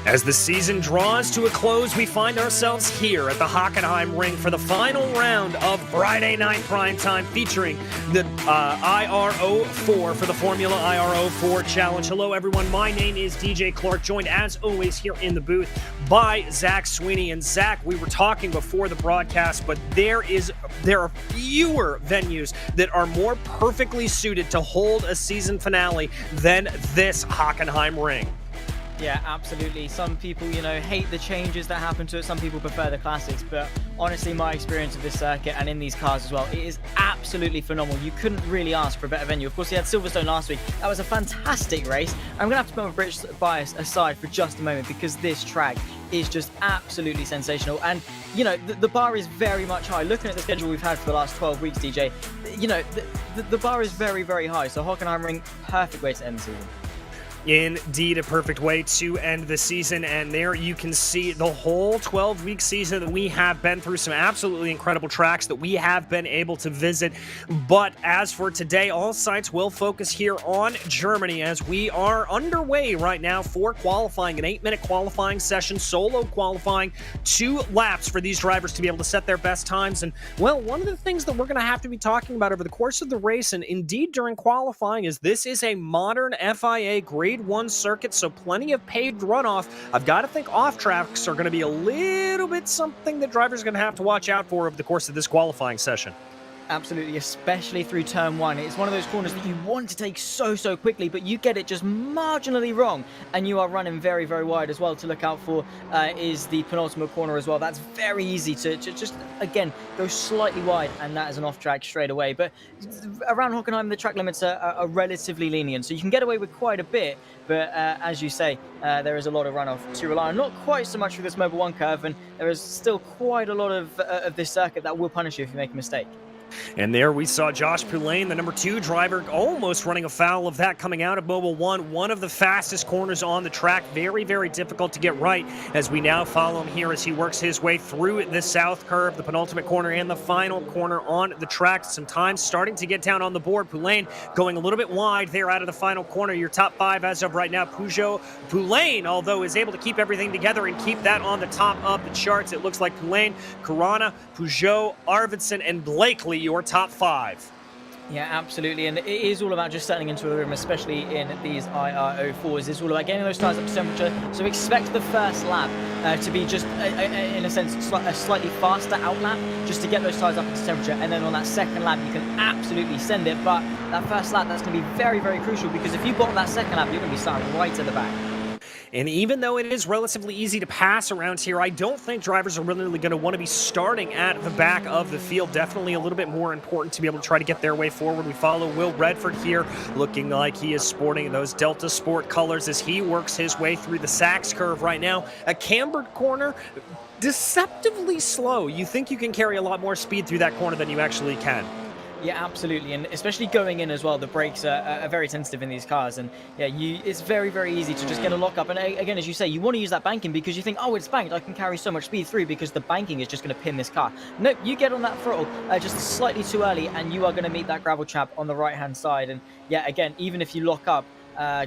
As the season draws to a close, we find ourselves here at the Hockenheimring for the final round of Friday Night Primetime featuring the iR-04 for the Formula iR-04 Challenge. Hello, everyone. My name is DJ Clark, joined as always here in the booth by Zach Sweeney. And Zach, we were talking before the broadcast, but there are fewer venues that are more perfectly suited to hold a season finale than this Hockenheimring. Yeah, absolutely. Some people, hate the changes that happen to it. Some people prefer the classics. But honestly, my experience of this circuit and in these cars as well, it is absolutely phenomenal. You couldn't really ask for a better venue. Of course, we had Silverstone last week. That was a fantastic race. I'm going to have to put my British bias aside for just a moment because this track is just absolutely sensational. And, the bar is very much high. Looking at the schedule we've had for the last 12 weeks, DJ, the bar is very, very high. So Hockenheimring, perfect way to end the season. Indeed, a perfect way to end the season, and there you can see the whole 12-week season that we have been through, some absolutely incredible tracks that we have been able to visit. But as for today, all sights will focus here on Germany as we are underway right now for qualifying, an 8-minute qualifying session, solo qualifying, 2 laps for these drivers to be able to set their best times. And, well, one of the things that we're going to have to be talking about over the course of the race, and indeed during qualifying, is this is a modern FIA Grade 1 circuit, so plenty of paved runoff. I've got to think off tracks are going to be a little bit something that drivers are going to have to watch out for over the course of this qualifying session. Absolutely, especially through turn 1. It's one of those corners that you want to take so quickly, but you get it just marginally wrong, and you are running very, very wide as well. To look out for is the penultimate corner as well. That's very easy to just, again, go slightly wide, and that is an off-track straight away. But around Hockenheim, the track limits are relatively lenient, so you can get away with quite a bit, but as you say, there is a lot of runoff to rely on. Not quite so much for this Mobil 1 curve, and there is still quite a lot of this circuit that will punish you if you make a mistake. And there we saw Josh Poulain, the number 2 driver, almost running afoul of that coming out of Mobil 1. One of the fastest corners on the track. Very, very difficult to get right as we now follow him here as he works his way through the south curve, the penultimate corner and the final corner on the track. Some time starting to get down on the board. Poulain going a little bit wide there out of the final corner. Your top 5 as of right now. Poulain, although, is able to keep everything together and keep that on the top of the charts. It looks like Poulain, Corona, Peugeot, Arvidsson, and Blakely, your top 5. Yeah, absolutely, and it is all about just settling into a rhythm, especially in these iR-04s. It's all about getting those tyres up to temperature, so expect the first lap to be just, in a sense, a slightly faster out lap, just to get those tyres up into temperature, and then on that second lap, you can absolutely send it, but that first lap, that's going to be very, very crucial, because if you bottom that second lap, you're going to be starting right at the back. And even though it is relatively easy to pass around here, I don't think drivers are really going to want to be starting at the back of the field. Definitely a little bit more important to be able to try to get their way forward. We follow Will Redford here, looking like he is sporting those Delta Sport colors as he works his way through the Sachs curve right now. A cambered corner, deceptively slow. You think you can carry a lot more speed through that corner than you actually can. Yeah, absolutely, and especially going in as well, the brakes are very sensitive in these cars, and yeah, it's very, very easy to just get a lock up. And again, as you say, you want to use that banking because you think, oh, it's banked, I can carry so much speed through because the banking is just going to pin this car. Nope, you get on that throttle just slightly too early, and you are going to meet that gravel trap on the right-hand side. And yeah, again, even if you lock up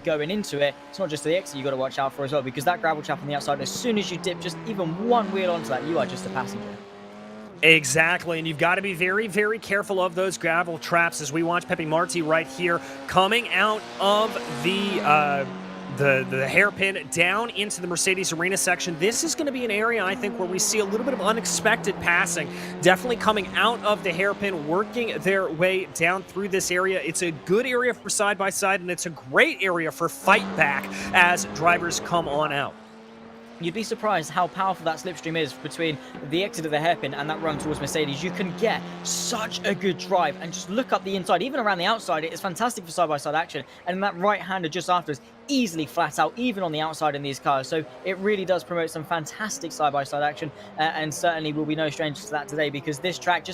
going into it, it's not just the exit you got to watch out for as well, because that gravel trap on the outside, as soon as you dip just even one wheel onto that, you are just a passenger. Exactly, and you've got to be very, very careful of those gravel traps as we watch Pepe Marti right here coming out of the hairpin down into the Mercedes Arena section. This is going to be an area, I think, where we see a little bit of unexpected passing. Definitely coming out of the hairpin, working their way down through this area. It's a good area for side-by-side, and it's a great area for fight back as drivers come on out. You'd be surprised how powerful that slipstream is between the exit of the hairpin and that run towards Mercedes. You can get such a good drive and just look up the inside, even around the outside. It's fantastic for side-by-side action. And that right-hander just after is easily flat out, even on the outside in these cars. So it really does promote some fantastic side-by-side action, and certainly will be no stranger to that today, because this track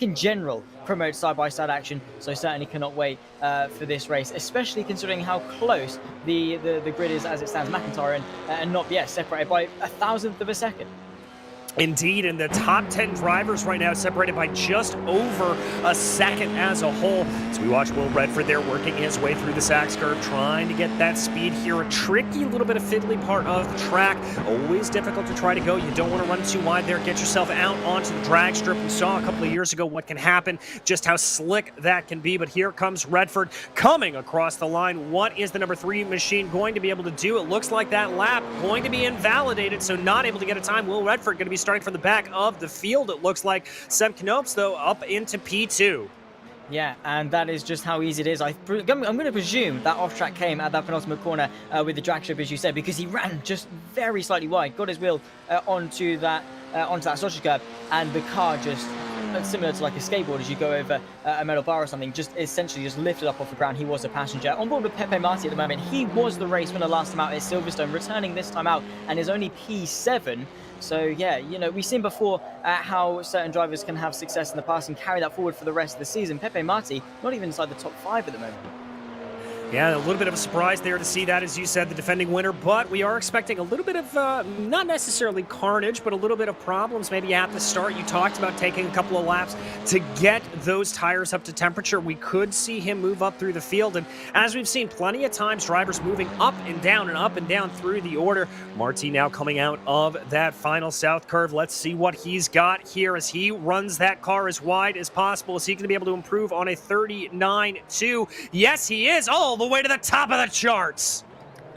in general promotes side-by-side action. So certainly cannot wait for this race, especially considering how close the grid is as it stands. McIntyre and not separated by 1,000th of a second. Indeed, and the top 10 drivers right now separated by just over a second as a whole. As We watch Will Redford there working his way through the Sachs curve, trying to get that speed here. A tricky little bit of fiddly part of the track. Always difficult to try to go. You don't want to run too wide there. Get yourself out onto the drag strip. We saw a couple of years ago what can happen, just how slick that can be. But here comes Redford coming across the line. What is the number 3 machine going to be able to do? It looks like that lap going to be invalidated, so not able to get a time. Will Redford going to be starting from the back of the field. It looks like Seb Knopes, though, up into P2. Yeah, and that is just how easy it is. I'm going to presume that off-track came at that penultimate corner with the drag strip, as you said, because he ran just very slightly wide, got his wheel onto that sausage curb, and the car just, similar to like a skateboard as you go over a metal bar or something, just essentially just lifted up off the ground. He was a passenger. On board with Pepe Marti at the moment, he was the race winner last time out at Silverstone, returning this time out and is only P7. So yeah, you know, we've seen before how certain drivers can have success in the past and carry that forward for the rest of the season. Pepe Marti, not even inside the top 5 at the moment. Yeah, a little bit of a surprise there to see that, as you said, the defending winner, but we are expecting a little bit of, not necessarily carnage, but a little bit of problems maybe at the start. You talked about taking a couple of laps to get those tires up to temperature. We could see him move up through the field, and as we've seen plenty of times, drivers moving up and down through the order. Marti now coming out of that final south curve. Let's see what he's got here as he runs that car as wide as possible. Is he going to be able to improve on a 39.2? Yes, he is. All the way to the top of the charts.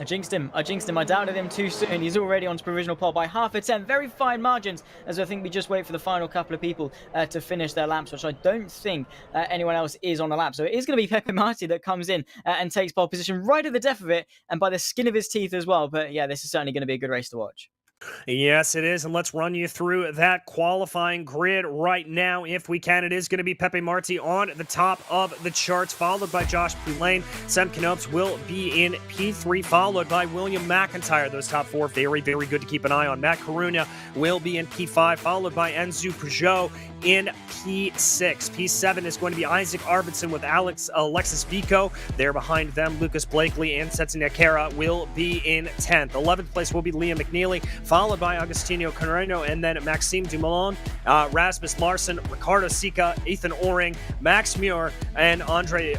I jinxed him. I doubted him too soon. He's already on to provisional pole by half a 10. Very fine margins, as I think we just wait for the final couple of people to finish their laps, which I don't think anyone else is on the lap. So it is going to be Pepe Marti that comes in and takes pole position right at the death of it, and by the skin of his teeth as well. But yeah, this is certainly going to be a good race to watch. Yes, it is, and let's run you through that qualifying grid right now, if we can. It is going to be Pepe Marti on the top of the charts, followed by Josh Poulain. Seb Knopes will be in P3, followed by William McIntyre. Those top 4, very, very good to keep an eye on. Matt Caruna will be in P5, followed by Enzo Peugeot in P6. P7 is going to be Isaac Arvidsson with Alexis Vico. There behind them, Lucas Blakely and Setsi Nakara will be in 10th. 11th place will be Liam McNeely, followed by Agostinho Carreno, and then Maxime Dumoulin, Rasmus Larsen, Ricardo Sika, Ethan Oring, Max Muir, and Andrej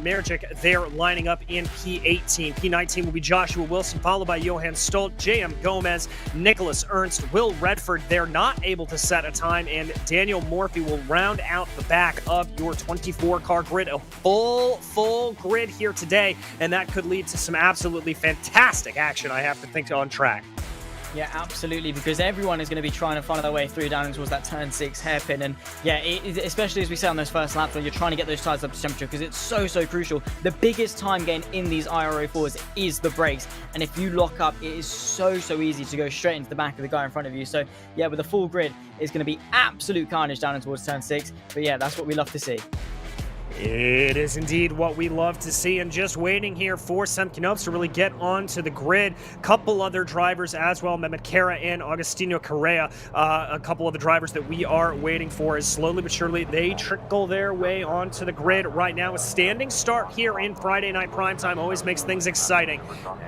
Mergic. They're lining up in P18. P19 will be Joshua Wilson, followed by Johan Stolt, J.M. Gomez, Nicholas Ernst, Will Redford. They're not able to set a time, and Daniel Morphy will round out the back of your 24-car grid. A full grid here today, and that could lead to some absolutely fantastic action, I have to think, on track. Yeah, absolutely, because everyone is going to be trying to follow their way through down towards that turn 6 hairpin. And yeah, especially as we say on those first laps when you're trying to get those tires up to temperature, because it's so crucial. The biggest time gain in these iR-04s is the brakes. And if you lock up, it is so easy to go straight into the back of the guy in front of you. So yeah, with a full grid, it's going to be absolute carnage down towards turn 6. But yeah, that's what we love to see. It is indeed what we love to see, and just waiting here for Seb Knopes to really get onto the grid. Couple other drivers as well, Mehmet Kara and Agostinho Correa, a couple of the drivers that we are waiting for as slowly but surely they trickle their way onto the grid right now. A standing start here in Friday Night Primetime always makes things exciting.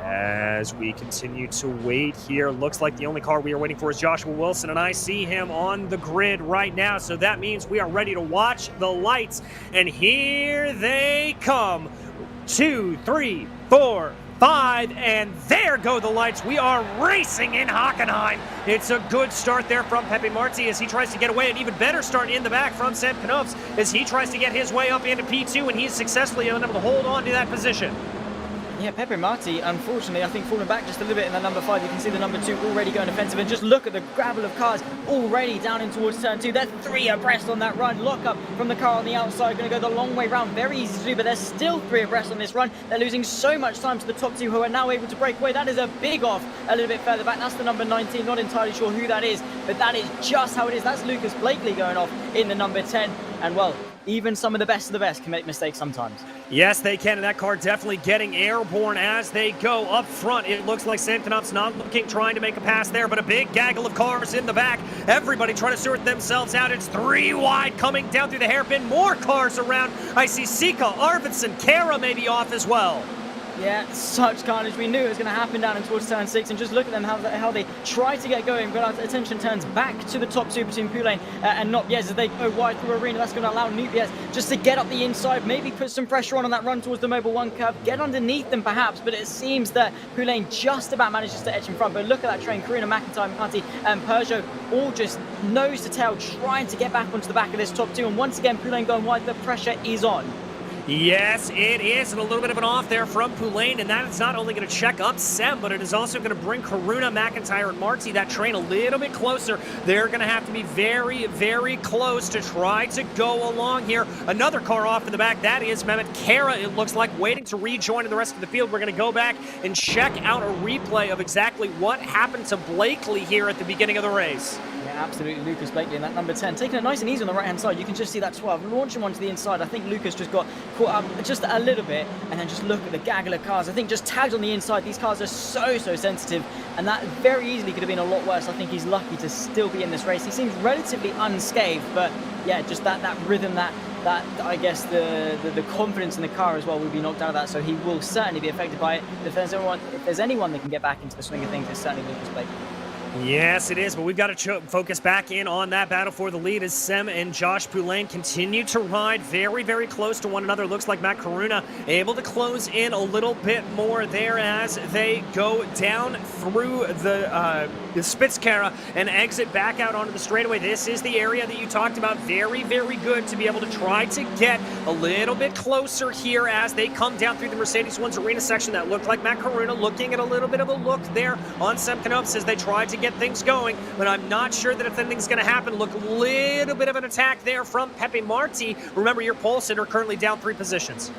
As we continue to wait here, looks like the only car we are waiting for is Joshua Wilson, and I see him on the grid right now, so that means we are ready to watch the lights, and here they come. 2, 3, 4, 5, and there go the lights. We are racing in Hockenheim. It's a good start there from Pepe Marti as he tries to get away. An even better start in the back from Seb Knopes as he tries to get his way up into P2, and he's successfully unable to hold on to that position. Yeah, Pepe Marti, unfortunately, I think falling back just a little bit in that number 5. You can see the number 2 already going offensive, and just look at the gravel of cars already down in towards turn 2. They're 3 abreast on that run. Lock up from the car on the outside, going to go the long way round. Very easy to do, but they're still 3 abreast on this run. They're losing so much time to the top 2 who are now able to break away. That is a big off a little bit further back. That's the number 19. Not entirely sure who that is, but that is just how it is. That's Lucas Blakely going off in the number 10. And well, even some of the best can make mistakes sometimes. Yes, they can, and that car definitely getting airborne as they go up front. It looks like Seb Knopes not looking, trying to make a pass there, but a big gaggle of cars in the back. Everybody trying to sort themselves out. It's 3 wide coming down through the hairpin. More cars around. I see Sika, Arvidsson, Kara maybe off as well. Yeah, such carnage. We knew it was going to happen down in towards turn 6, and just look at them, how they try to get going, but our attention turns back to the top two between Poulain and Nopjes as they go wide through Arena. That's going to allow Nopjes just to get up the inside, maybe put some pressure on that run towards the Mobile 1 curve, get underneath them perhaps, but it seems that Poulain just about manages to edge in front. But look at that train, Karuna, McIntyre, McCarthy, and Peugeot all just nose to tail trying to get back onto the back of this top two, and once again Poulain going wide, the pressure is on. Yes, it is, and a little bit of an off there from Poulain, and that is not only going to check up Sem, but it is also going to bring Karuna, McIntyre, and Marty, that train, a little bit closer. They're going to have to be very, very close to try to go along here. Another car off in the back, that is Mehmet Kara, it looks like, waiting to rejoin in the rest of the field. We're going to go back and check out a replay of exactly what happened to Blakely here at the beginning of the race. Yeah, absolutely, Lucas Blakely in that number 10, taking it nice and easy on the right-hand side. You can just see that 12, launching one to the inside. I think Lucas just got caught up just a little bit, and then just look at the gaggle of cars. I think just tagged on the inside. These cars are so sensitive, and that very easily could have been a lot worse. I think he's lucky to still be in this race. He seems relatively unscathed, but yeah, just that rhythm, that I guess the confidence in the car as well will be knocked out of that, so he will certainly be affected by it. If there's anyone that can get back into the swing of things, it's certainly Lucas Blakely. Yes, it is, but we've got to focus back in on that battle for the lead as Sem and Josh Poulain continue to ride very, very close to one another. Looks like Matt Karuna able to close in a little bit more there as they go down through the Spitzkara and exit back out onto the straightaway. This is the area that you talked about. Very, very good to be able to try to get a little bit closer here as they come down through the Mercedes-Benz Arena section. That looked like Matt Karuna looking at a little bit of a look there on Sem Knops as they tried to get things going, but I'm not sure that if anything's going to happen. Look, a little bit of an attack there from Pepe Marti. Remember, your pole sitter currently down 3 positions.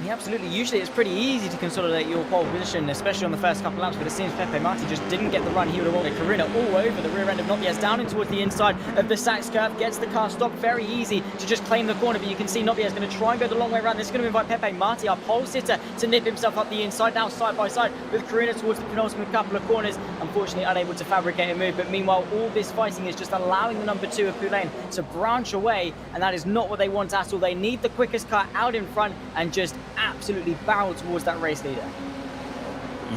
Yeah, absolutely. Usually it's pretty easy to consolidate your pole position, especially on the first couple laps, but it seems Pepe Marti just didn't get the run he would have wanted. Karuna all over the rear end of Nopjes, down in towards the inside of the Sachs curve, gets the car stopped. Very easy to just claim the corner, but you can see Nopjes going to try and go the long way around. This is going to invite Pepe Marti, our pole sitter, to nip himself up the inside, now side by side with Karuna towards the penultimate couple of corners. Unfortunately unable to fabricate a move, but meanwhile all this fighting is just allowing the number 2 of Poulain to branch away, and that is not what they want at all. They need the quickest car out in front and just absolutely barrel towards that race leader.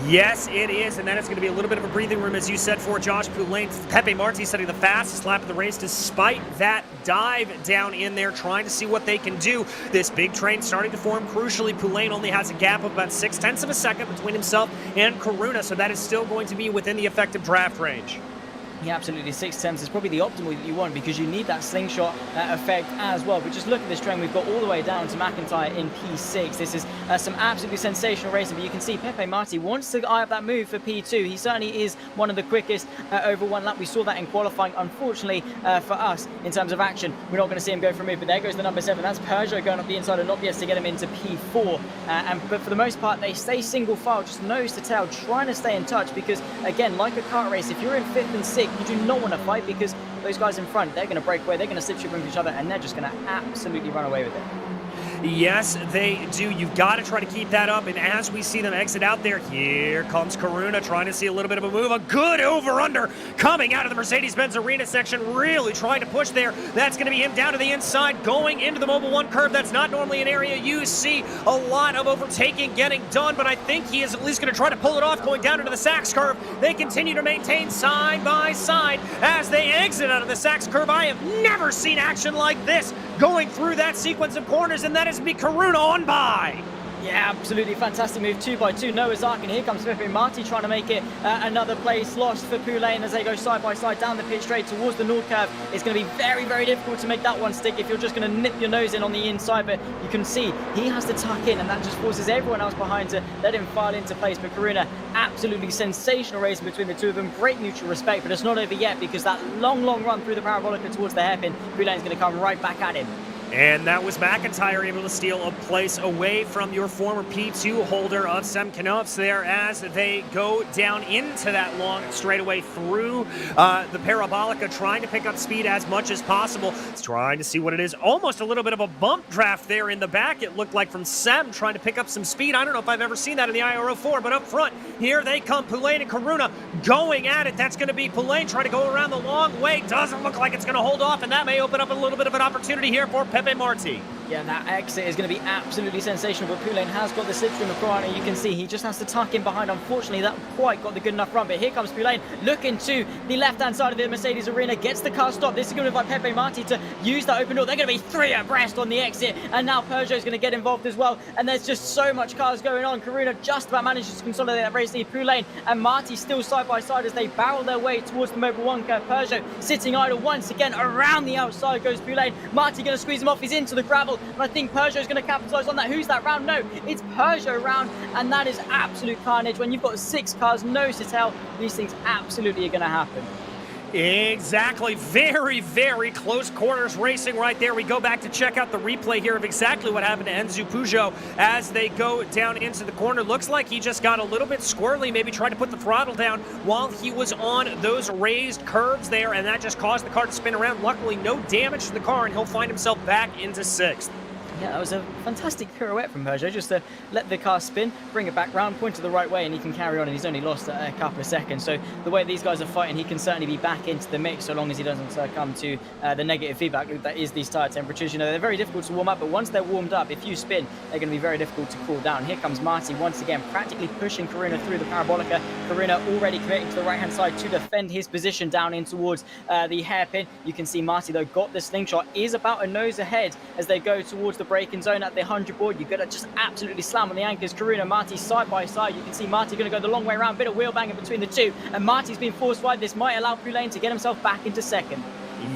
Yes, it is, and that is going to be a little bit of a breathing room, as you said, for Josh Poulain. Pepe Marti setting the fastest lap of the race despite that dive down in there, trying to see what they can do. This big train starting to form. Crucially, Poulain only has a gap of about 0.6 of a second between himself and Karuna, so that is still going to be within the effective draft range. Yeah, absolutely. 6 is probably the optimal that you want because you need that slingshot effect as well. But just look at this train. We've got all the way down to McIntyre in P6. This is some absolutely sensational racing. But you can see Pepe Marti wants to eye up that move for P2. He certainly is one of the quickest over one lap. We saw that in qualifying. Unfortunately for us, in terms of action, we're not going to see him go for a move. But there goes the number 7. That's Peugeot going up the inside of Nopjes to get him into P4. But for the most part, they stay single file, just nose to tail, trying to stay in touch because, again, like a kart race, if you're in 5th and 6th, you do not want to fight because those guys in front, they're going to break away, they're going to slipstream into each other, and they're just going to absolutely run away with it. Yes, they do. You've got to try to keep that up, and as we see them exit out there, here comes Karuna trying to see a little bit of a move. A good over-under coming out of the Mercedes-Benz Arena section, really trying to push there. That's going to be him down to the inside, going into the Mobile 1 curve. That's not normally an area you see a lot of overtaking getting done, but I think he is at least going to try to pull it off going down into the Sachs curve. They continue to maintain side by side as they exit out of the Sachs curve. I have never seen action like this going through that sequence of corners, and that is Karuna on by. Yeah, absolutely fantastic move, 2x2, Noah's Ark, and here comes Pepe Marti trying to make it another place lost for Poulain as they go side by side down the pit straight towards the North curve. It's going to be very, very difficult to make that one stick if you're just going to nip your nose in on the inside, but you can see he has to tuck in, and that just forces everyone else behind to let him file into place. But Karuna, absolutely sensational racing between the two of them, great mutual respect, but it's not over yet because that long run through the parabolica towards the hairpin, Poulain's going to come right back at him. And that was McIntyre able to steal a place away from your former P2 holder of Sem Knops there as they go down into that long straightaway through the Parabolica, trying to pick up speed as much as possible. It's trying to see what it is. Almost a little bit of a bump draft there in the back, it looked like, from Sem, trying to pick up some speed. I don't know if I've ever seen that in the iR-04, but up front, here they come, Poulain and Karuna going at it. That's going to be Poulain trying to go around the long way. Doesn't look like it's going to hold off, and that may open up a little bit of an opportunity here for Pepe Marti. Yeah, that exit is going to be absolutely sensational, but Poulain has got the slipstream of Corona. You can see he just has to tuck in behind. Unfortunately, that quite got the good enough run, but here comes Poulain looking to the left-hand side of the Mercedes arena, gets the car stopped. This is going to invite Pepe Marti to use that open door. They're going to be 3 abreast on the exit, and now Peugeot is going to get involved as well, and there's just so much cars going on. Corona just about manages to consolidate that race lead. Poulain and Marti still side by side as they barrel their way towards the Mobil 1 curve. Peugeot sitting idle once again. Around the outside goes Poulain. Marti going to squeeze him off. He's into the gravel, and I think Peugeot is going to capitalise on that. Who's that round? No, it's Peugeot round, and that is absolute carnage. When you've got 6 cars, nose to tail, these things absolutely are going to happen. Exactly. Very, very close quarters racing right there. We go back to check out the replay here of exactly what happened to Enzo Peugeot as they go down into the corner. Looks like he just got a little bit squirrely, maybe tried to put the throttle down while he was on those raised curves there, and that just caused the car to spin around. Luckily, no damage to the car, and he'll find himself back into 6th. Yeah, that was a fantastic pirouette from Peugeot, just to let the car spin, bring it back round, point it the right way, and he can carry on, and he's only lost a couple of seconds. So the way these guys are fighting, he can certainly be back into the mix, so long as he doesn't succumb to the negative feedback loop that is these tyre temperatures. You know, they're very difficult to warm up, but once they're warmed up, if you spin, they're going to be very difficult to cool down. Here comes Marti once again, practically pushing Corona through the Parabolica. Corona already committing to the right-hand side to defend his position down in towards the hairpin. You can see Marti, though, got the slingshot, is about a nose ahead as they go towards the braking zone at the 100 board. You've got to just absolutely slam on the anchors. Corona, Marti side by side. You can see Marti going to go the long way around, bit of wheel banging between the two, and Marti's been forced wide. This might allow Poulain to get himself back into 2nd.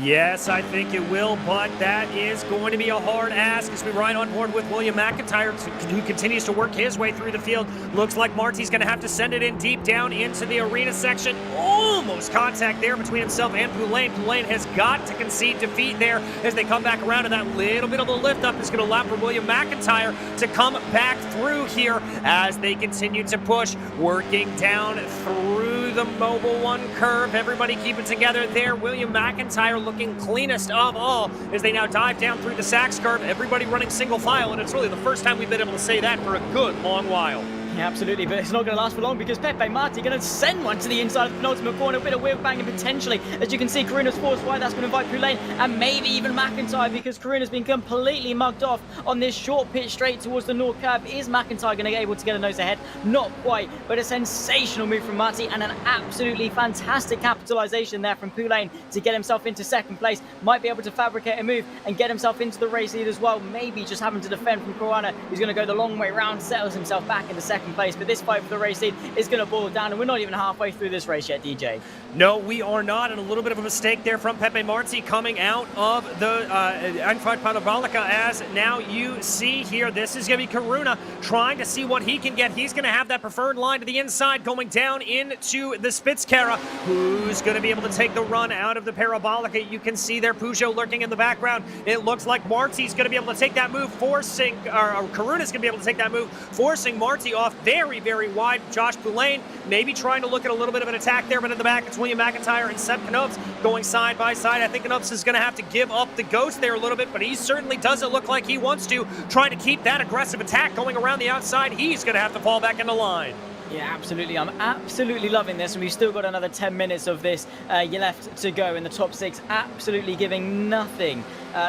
Yes, I think it will, but that is going to be a hard ask as we ride on board with William McIntyre, who continues to work his way through the field. Looks like Marti's going to have to send it in deep down into the arena section. Almost contact there between himself and Poulain. Poulain has got to concede defeat there as they come back around, and that little bit of a lift up is going to allow for William McIntyre to come back through here as they continue to push, working down through the Mobil 1 curve. Everybody keep it together there. William McIntyre looking cleanest of all as they now dive down through the Sachs curve. Everybody running single file, and it's really the first time we've been able to say that for a good long while. Yeah, absolutely, but it's not going to last for long because Pepe Marti going to send one to the inside of the penultimate corner. A bit of wheel banging potentially. As you can see, Coruna's forced wide. That's going to invite Poulain and maybe even McIntyre because Coruna's been completely mugged off on this short pitch straight towards the north curve. Is McIntyre going to be able to get a nose ahead? Not quite, but a sensational move from Marti and an absolutely fantastic capitalization there from Poulain to get himself into 2nd place. Might be able to fabricate a move and get himself into the race lead as well. Maybe just having to defend from Corona, who's going to go the long way round, settles himself back into 2nd place, but this fight for the race lead is going to boil down, and we're not even halfway through this race yet, DJ. No, we are not, and a little bit of a mistake there from Pepe Marti coming out of the Eintracht Parabolica, as now you see here, this is going to be Corona trying to see what he can get. He's going to have that preferred line to the inside going down into the Spitzkehre. Who's going to be able to take the run out of the Parabolica? You can see there Peugeot lurking in the background. It looks like Marti's going to be able to take that move, forcing, or Coruna's going to be able to take that move, forcing Marti off very, very wide. Josh Poulain maybe trying to look at a little bit of an attack there, but in the back it's William McIntyre and Seb Knopf going side by side. I think Knopf is going to have to give up the ghost there a little bit, but he certainly doesn't look like he wants to. Trying to keep that aggressive attack going around the outside. He's going to have to fall back into line. Yeah, absolutely. I'm absolutely loving this, and we've still got another 10 minutes of this left to go in the top 6. Absolutely giving nothing,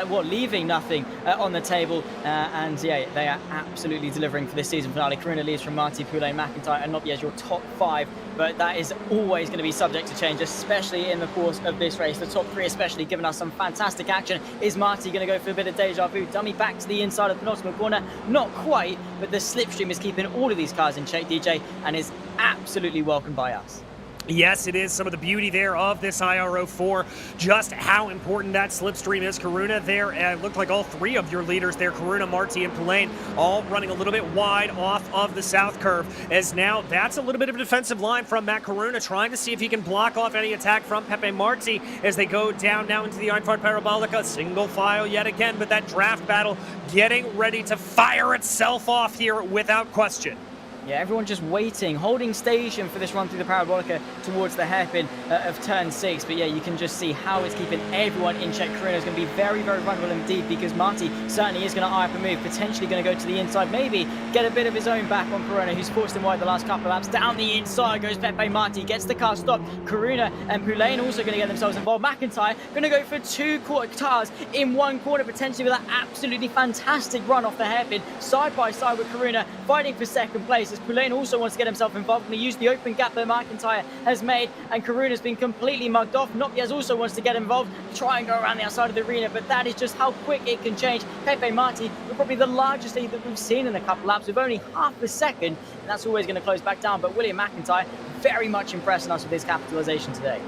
leaving nothing on the table. And yeah, they are absolutely delivering for this season finale. Corona leads from Marti, Poulain, McIntyre, and Nobby as your top 5. But that is always going to be subject to change, especially in the course of this race. The top 3 especially giving us some fantastic action. Is Marti going to go for a bit of deja vu? Dummy back to the inside of the penultimate corner. Not quite, but the slipstream is keeping all of these cars in check, DJ, and is absolutely welcomed by us. Yes, it is some of the beauty there of this iR-04, just how important that slipstream is. Corona there, it looked like all 3 of your leaders there, Corona, Marti, and Poulain, all running a little bit wide off of the south curve, as now that's a little bit of a defensive line from Matt Corona, trying to see if he can block off any attack from Pepe Marti as they go down now into the Einfahrt Parabolica, single file yet again, but that draft battle getting ready to fire itself off here without question. Yeah, everyone just waiting, holding station for this run through the parabolica towards the hairpin of turn 6. But yeah, you can just see how it's keeping everyone in check. Corona is going to be very, very vulnerable indeed, because Marty certainly is going to eye up a move, potentially going to go to the inside, maybe get a bit of his own back on Corona, who's forced him wide the last couple of laps. Down the inside goes Pepe Marti, gets the car stopped. Corona and Poulain also going to get themselves involved. McIntyre going to go for 2 cars in one corner, potentially with that absolutely fantastic run off the hairpin, side by side with Corona, fighting for second place. Poulain also wants to get himself involved, and he used the open gap that McIntyre has made, and Karuna's been completely mugged off. Nopiaz also wants to get involved, try and go around the outside of the arena, but that is just how quick it can change. Pepe Marti with probably the largest lead that we've seen in a couple laps, with only half a second, and that's always going to close back down. But William McIntyre very much impressing us with his capitalization today.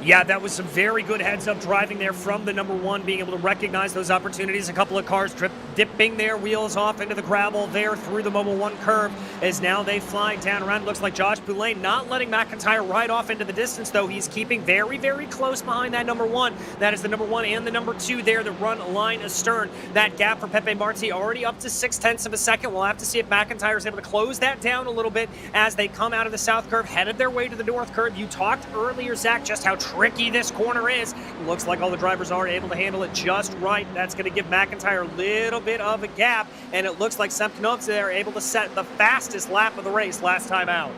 Yeah, that was some very good heads-up driving there from the number 1, being able to recognize those opportunities. A couple of cars dipping their wheels off into the gravel there through the Mobil 1 curve, as now they fly down around. Looks like Josh Poulain not letting McIntyre ride off into the distance, though. He's keeping very, very close behind that number 1. That is the number 1 and the number 2 there that run line astern. That gap for Pepe Marti already up to 0.6 of a second. We'll have to see if McIntyre is able to close that down a little bit as they come out of the south curve, headed their way to the north curve. You talked earlier, Zach, just how tricky this corner is. Looks like all the drivers are able to handle it just right. That's going to give McIntyre a little bit of a gap, and it looks like Semkonovs are able to set the fastest lap of the race last time out.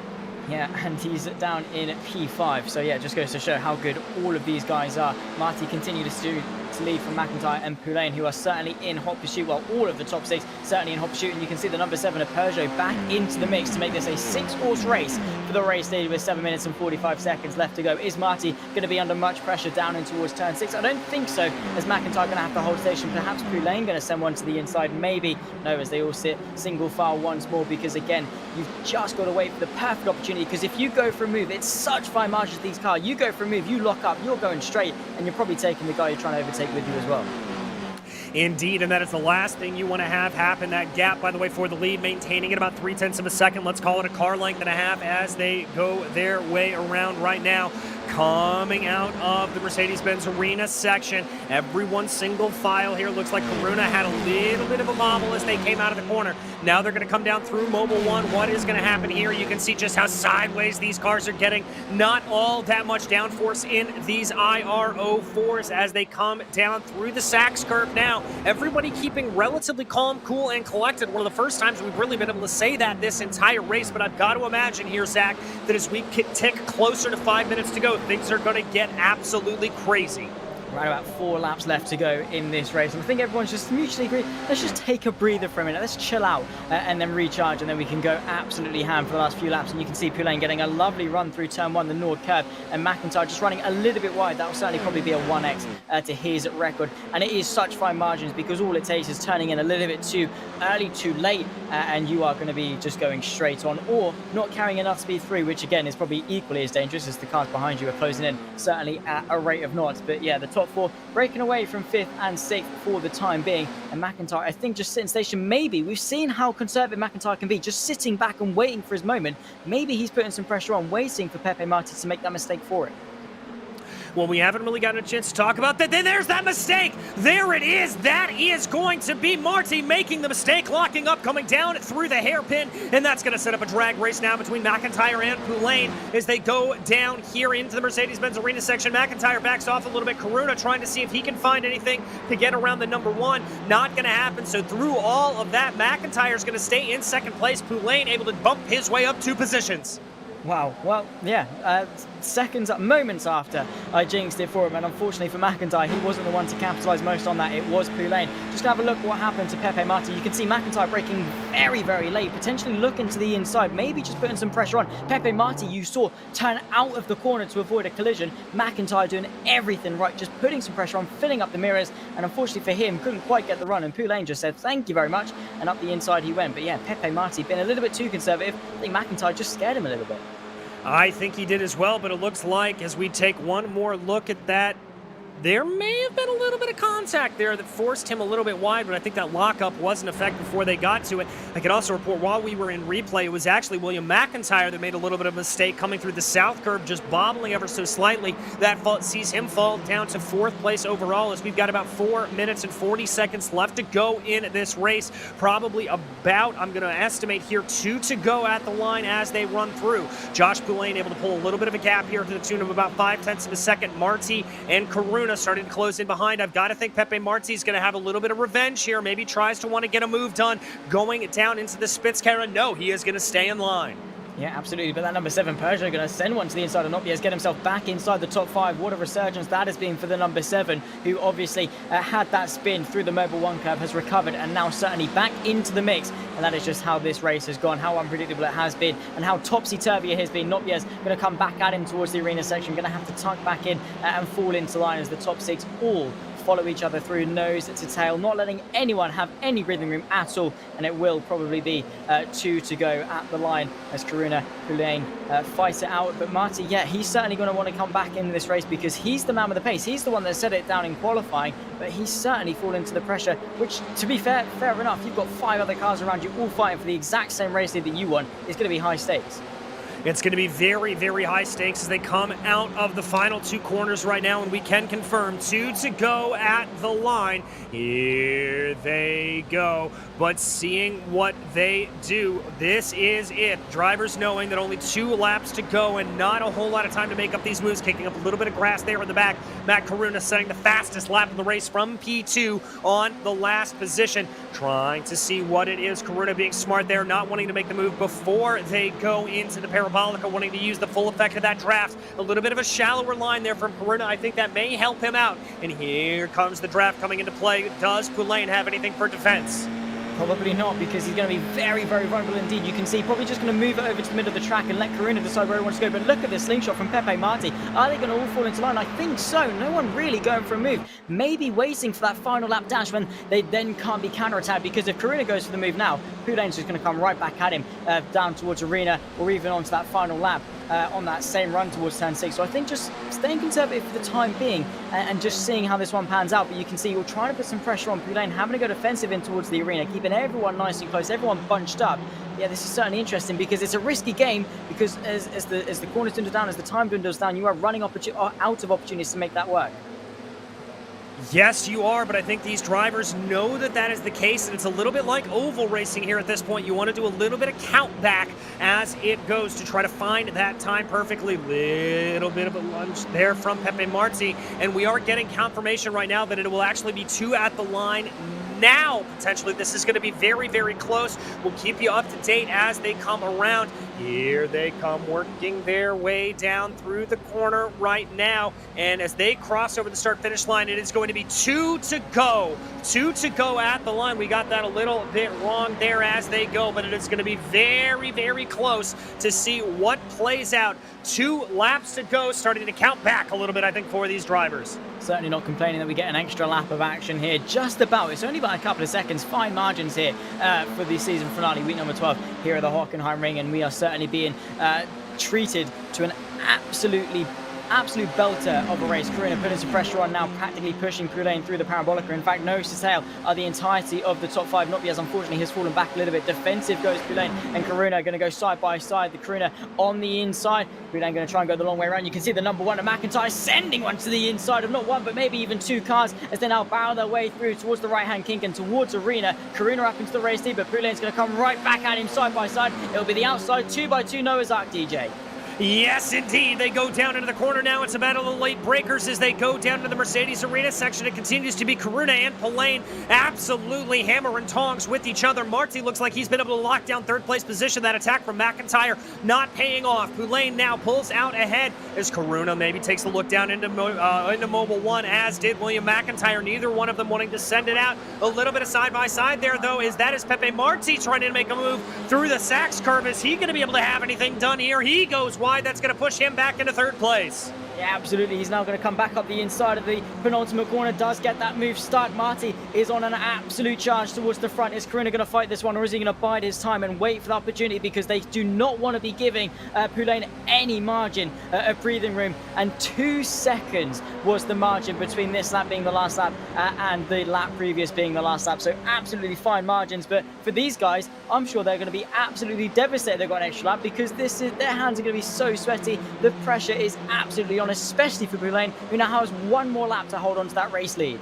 Yeah, and he's down in P5. So yeah, it just goes to show how good all of these guys are. Marty continues to lead from McIntyre and Poulain, who are certainly in hot pursuit. Well, all of the top 6 certainly in hot pursuit, and you can see the number 7 of Peugeot back into the mix to make this a 6-horse race for the race lead with 7 minutes and 45 seconds left to go. Is Marty going to be under much pressure down in towards turn 6? I don't think so, as McIntyre going to have to hold station. Perhaps Poulain going to send one to the inside, maybe. No, as they all sit single file once more, because again, you've just got to wait for the perfect opportunity, because if you go for a move, it's such fine margins to these cars. You go for a move, you lock up, you're going straight, and you're probably taking the guy you're trying to overtake with you as well. Indeed, and that is the last thing you want to have happen. That gap, by the way, for the lead, maintaining it about 0.3 of a second. Let's call it a car length and a half as they go their way around right now. Coming out of the Mercedes-Benz Arena section, everyone single file here. Looks like Corona had a little bit of a bobble as they came out of the corner. Now they're going to come down through Mobil 1. What is going to happen here? You can see just how sideways these cars are getting. Not all that much downforce in these iR-04s as they come down through the Sachs curve now. Everybody keeping relatively calm, cool, and collected. One of the first times we've really been able to say that this entire race, but I've got to imagine here, Zach, that as we tick closer to 5 minutes to go, things are going to get absolutely crazy. Right about 4 laps left to go in this race, and I think everyone's just mutually agreed, let's just take a breather for a minute, let's chill out and then recharge, and then we can go absolutely ham for the last few laps. And you can see Poulain getting a lovely run through turn 1, the Nord curve, and McIntyre just running a little bit wide. That will certainly probably be a 1x to his record, and it is such fine margins, because all it takes is turning in a little bit too early, too late, and you are going to be just going straight on, or not carrying enough speed through, which again is probably equally as dangerous, as the cars behind you are closing in, certainly at a rate of knots. But yeah, the top 4 breaking away from 5th and 6th for the time being, and McIntyre, I think, just sitting station. Maybe we've seen how conservative McIntyre can be, just sitting back and waiting for his moment. Maybe he's putting some pressure on, waiting for Pepe Marti to make that mistake for it. Well, we haven't really gotten a chance to talk about that. Then there's that mistake. There it is. That is going to be Marty making the mistake, locking up, coming down through the hairpin, and that's going to set up a drag race now between McIntyre and Poulain as they go down here into the Mercedes-Benz Arena section. McIntyre backs off a little bit. Corona trying to see if he can find anything to get around the number 1. Not going to happen. So through all of that, McIntyre's going to stay in 2nd place. Poulain able to bump his way up 2 positions. Wow, well, yeah, seconds, moments after I jinxed it for him, and unfortunately for McIntyre, he wasn't the one to capitalise most on that. It was Poulain. Just have a look what happened to Pepe Marti. You can see McIntyre braking very, very late, potentially looking to the inside, maybe just putting some pressure on. Pepe Marti, you saw, turn out of the corner to avoid a collision. McIntyre doing everything right, just putting some pressure on, filling up the mirrors, and unfortunately for him, couldn't quite get the run, and Poulain just said, thank you very much, and up the inside he went. But yeah, Pepe Marti been a little bit too conservative. I think McIntyre just scared him a little bit. I think he did as well, but it looks like as we take one more look at that There may have been a little bit of contact there that forced him a little bit wide, but I think that lockup was in effect before they got to it. I can also report while we were in replay, it was actually William McIntyre that made a little bit of a mistake coming through the south curve, just bobbling ever so slightly. That sees him fall down to 4th place overall as we've got about 4 minutes and 40 seconds left to go in this race. Probably about, I'm going to estimate here, 2 to go at the line as they run through. Josh Poulain able to pull a little bit of a gap here to the tune of about 0.5 of a second. Marti and Karuna starting to close in behind. I've got to think Pepe Marti is going to have a little bit of revenge here. Maybe tries to want to get a move done going down into the Spitzkara. No, he is going to stay in line. Yeah, absolutely. But that number 7 Peugeot going to send one to the inside of Nopjes, get himself back inside the top 5. What a resurgence that has been for the number 7, who obviously had that spin through the Mobile 1 curve, has recovered, and now certainly back into the mix. And that is just how this race has gone, how unpredictable it has been, and how topsy-turvy it has been. Nopjes going to come back at him towards the arena section, going to have to tuck back in and fall into line as the top 6 all follow each other through nose to tail, not letting anyone have any breathing room at all. And it will probably be 2 to go at the line as Karuna Poulain fight it out. But Marti, yeah, he's certainly going to want to come back in this race because he's the man with the pace. He's the one that set it down in qualifying, but he's certainly fallen into the pressure, which, to be fair enough, you've got 5 other cars around you all fighting for the exact same race lead that you won. It's going to be high stakes. It's going to be very, very high stakes as they come out of the final 2 corners right now, and we can confirm 2 to go at the line. Here they go. But seeing what they do, this is it. Drivers knowing that only 2 laps to go and not a whole lot of time to make up these moves, kicking up a little bit of grass there in the back. Matt Karuna setting the fastest lap of the race from P2 on the last position, trying to see what it is. Karuna being smart there, not wanting to make the move before they go into the Parabolica, wanting to use the full effect of that draft. A little bit of a shallower line there from Karuna. I think that may help him out. And here comes the draft coming into play. Does Poulain have anything for defense? Probably not, because he's going to be very, very vulnerable indeed. You can see probably just going to move it over to the middle of the track and let Karuna decide where he wants to go. But look at the slingshot from Pepe Marti. Are they going to all fall into line? I think so. No one really going for a move. Maybe waiting for that final lap dash when they then can't be counter-attacked, because if Karuna goes for the move now, Poulain's just going to come right back at him down towards arena, or even onto that final lap on that same run towards turn 6. So I think just staying conservative for the time being and just seeing how this one pans out. But you can see you're trying to put some pressure on Poulain, having to go defensive in towards the arena, keeping everyone nice and close, everyone bunched up. Yeah, this is certainly interesting because it's a risky game, because as the corners dwindle down, as the time dwindles down, you are running out of opportunities to make that work. Yes, you are, but I think these drivers know that that is the case, and it's a little bit like oval racing here at this point. You want to do a little bit of count back as it goes to try to find that time perfectly. Little bit of a lunge there from Pepe Marti, and we are getting confirmation right now that it will actually be 2 at the line now. Potentially this is going to be very, very close. We'll keep you up to date as they come around. Here they come, working their way down through the corner right now. And as they cross over the start-finish line, it is going to be 2 to go. 2 to go at the line. We got that a little bit wrong there as they go, but it is going to be very, very close to see what plays out. 2 laps to go, starting to count back a little bit, I think, for these drivers. Certainly not complaining that we get an extra lap of action here. Just about. It's only by a couple of seconds. Fine margins here for the season finale, week number 12 here at the Hockenheimring, and we are certainly being treated to an absolute belter of a race. Karuna putting some pressure on now, practically pushing Poulain through the Parabolica. In fact, nose to tail are the entirety of the top 5. Nopjes, unfortunately, has fallen back a little bit. Defensive goes Poulain, and Karuna going to go side by side. The Karuna on the inside. Poulain going to try and go the long way around. You can see the number 1 of McIntyre sending one to the inside of not 1, but maybe even 2 cars as they now barrel their way through towards the right-hand kink and towards arena. Karuna up into the race lead, but Poulain's going to come right back at him side by side. It'll be the outside 2x2 Noah's Ark, DJ. Yes, indeed. They go down into the corner now. It's a battle of the late breakers as they go down to the Mercedes Arena section. It continues to be Karuna and Poulain absolutely hammer and tongs with each other. Marti looks like he's been able to lock down 3rd place position. That attack from McIntyre not paying off. Poulain now pulls out ahead as Karuna maybe takes a look down into Mobile 1, as did William McIntyre. Neither one of them wanting to send it out. A little bit of side-by-side there, though, is Pepe Marti trying to make a move through the Sachs curve. Is he going to be able to have anything done here? He goes wide. That's going to push him back into 3rd place. Yeah, absolutely. He's now going to come back up the inside of the penultimate corner. Does get that move stuck. Marty is on an absolute charge towards the front. Is Karuna going to fight this one, or is he going to bide his time and wait for the opportunity? Because they do not want to be giving Poulain any margin of breathing room. And 2 seconds was the margin between this lap being the last lap and the lap previous being the last lap. So absolutely fine margins. But for these guys, I'm sure they're going to be absolutely devastated they've got an extra lap, because their hands are going to be so sweaty. The pressure is absolutely on, especially for Poulain, who now has 1 more lap to hold on to that race lead.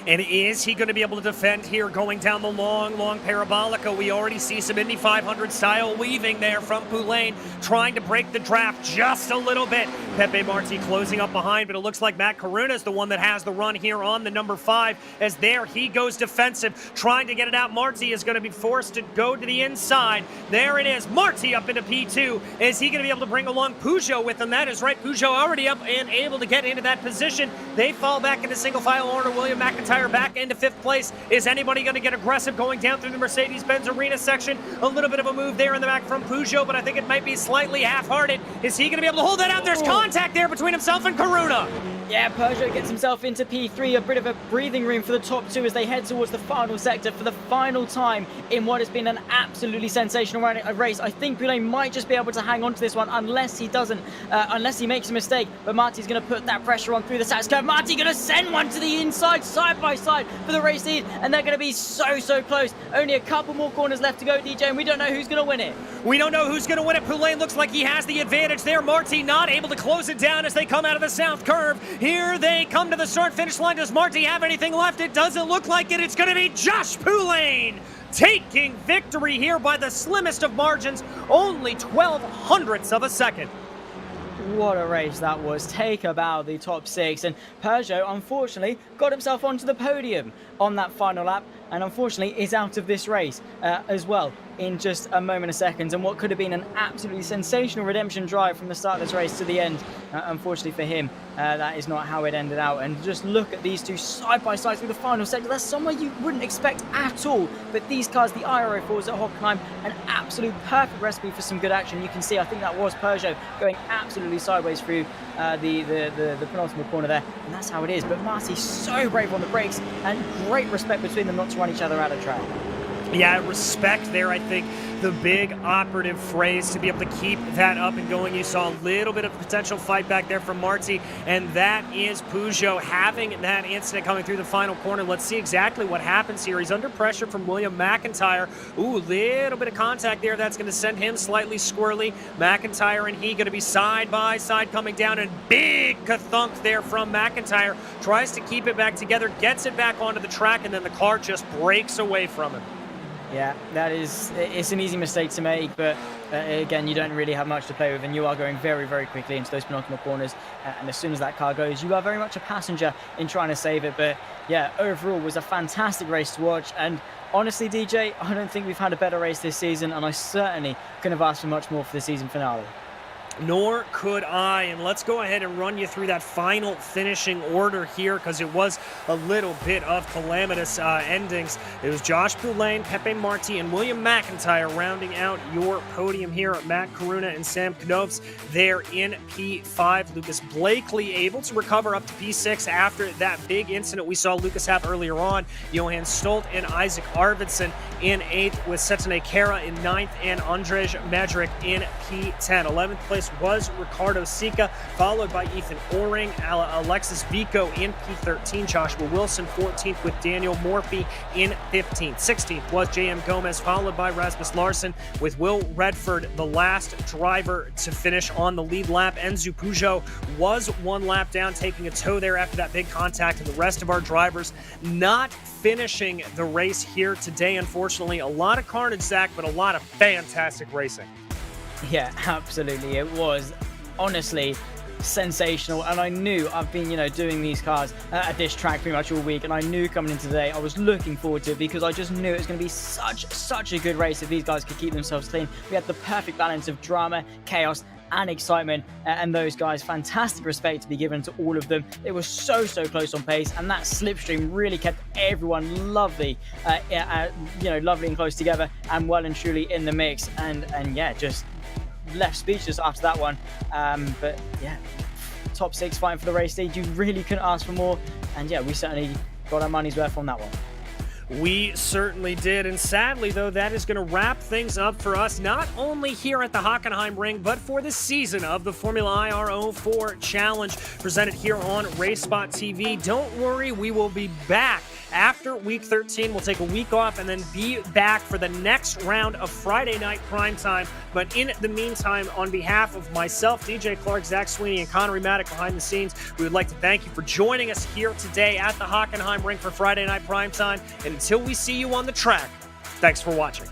And is he going to be able to defend here going down the long, long parabolica? We already see some Indy 500 style weaving there from Poulain, trying to break the draft just a little bit. Pepe Marti closing up behind, but it looks like Matt Karuna is the one that has the run here on the number 5, as there he goes defensive, trying to get it out. Marti is going to be forced to go to the inside. There it is. Marti up into P2. Is he going to be able to bring along Peugeot with him? That is right. Peugeot already up and able to get into that position. They fall back into single file order. William McIntyre back into 5th place. Is anybody going to get aggressive going down through the Mercedes-Benz Arena section? A little bit of a move there in the back from Peugeot, but I think it might be slightly half-hearted. Is he going to be able to hold that out? There's contact there between himself and Karuna. Yeah, Peugeot gets himself into P3, a bit of a breathing room for the top 2 as they head towards the final sector for the final time in what has been an absolutely sensational race. I think Poulain might just be able to hang on to this one unless he doesn't, unless he makes a mistake. But Marty's going to put that pressure on through the Sats curve. Marty going to send one to the inside, side by side for the race lead, and they're going to be so close. Only a couple more corners left to go, DJ, and we don't know who's going to win it. We don't know who's going to win it. Poulain looks like he has the advantage there. Marty not able to close it down as they come out of the south curve. Here they come to the start-finish line. Does Marty have anything left? It doesn't look like it. It's going to be Josh Poulain taking victory here by the slimmest of margins, only 0.12 of a second. What a race that was. Take a bow, the top 6, and Peugeot unfortunately got himself onto the podium on that final lap, and unfortunately is out of this race as well in just a moment of seconds. And what could have been an absolutely sensational redemption drive from the start of this race to the end, unfortunately for him, that is not how it ended out. And just look at these two side by side through the final sector. That's somewhere you wouldn't expect at all, but these cars, the iR-04s at Hockenheim, an absolute perfect recipe for some good action. You can see, I think that was Peugeot going absolutely sideways through the penultimate corner there, and that's how it is. But Marty so brave on the brakes, and great respect between them not to run each other out of track. Yeah, respect there, I think, the big operative phrase to be able to keep that up and going. You saw a little bit of potential fight back there from Marty, and that is Peugeot having that incident coming through the final corner. Let's see exactly what happens here. He's under pressure from William McIntyre. Ooh, little bit of contact there. That's going to send him slightly squirrely. McIntyre and he going to be side by side coming down, and big kathunk there from McIntyre. Tries to keep it back together, gets it back onto the track, and then the car just breaks away from him. Yeah, it's an easy mistake to make, but again, you don't really have much to play with, and you are going very quickly into those penultimate corners, and as soon as that car goes, you are very much a passenger in trying to save it. But yeah, overall was a fantastic race to watch, and honestly, DJ, I don't think we've had a better race this season, and I certainly couldn't have asked for much more for the season finale. Nor could I, and let's go ahead and run you through that final finishing order here, because it was a little bit of calamitous endings. It was Josh Poulain, Pepe Marti, and William McIntyre rounding out your podium here. Matt Karuna and Sam Knoves there in P5. Lucas Blakely able to recover up to P6 after that big incident we saw Lucas have earlier on. Johan Stolt and Isaac Arvidsson in 8th, with Setane Kara in 9th, and Andrzej Medrick in P10. 11th place was Ricardo Sica, followed by Ethan Oring, Alexis Vico in P13, Joshua Wilson 14th, with Daniel Morphy in 15th. 16th was J.M. Gomez, followed by Rasmus Larson, with Will Redford the last driver to finish on the lead lap. Enzo Peugeot was 1 lap down, taking a tow there after that big contact, and the rest of our drivers not finishing the race here today, unfortunately. A lot of carnage, Zach, but a lot of fantastic racing. Yeah, absolutely. It was honestly sensational, and I knew I've been, doing these cars at this track pretty much all week, and I knew coming into today I was looking forward to it, because I just knew it was going to be such a good race if these guys could keep themselves clean. We had the perfect balance of drama, chaos, and excitement, and those guys, fantastic respect to be given to all of them. They were so close on pace, and that slipstream really kept everyone lovely, lovely and close together, and well and truly in the mix. And yeah, just left speechless after that one. But yeah, top 6 fighting for the race lead. You really couldn't ask for more. And yeah, we certainly got our money's worth on that one. We certainly did, and sadly, though, that is going to wrap things up for us, not only here at the Hockenheimring, but for the season of the Formula iR-04 Challenge, presented here on RaceSpotTV. Don't worry, we will be back after Week 13. We'll take a week off and then be back for the next round of Friday night primetime. But in the meantime, on behalf of myself, DJ Clark, Zach Sweeney, and Connery Maddock behind the scenes, we would like to thank you for joining us here today at the Hockenheimring for Friday night primetime. And until we see you on the track, thanks for watching.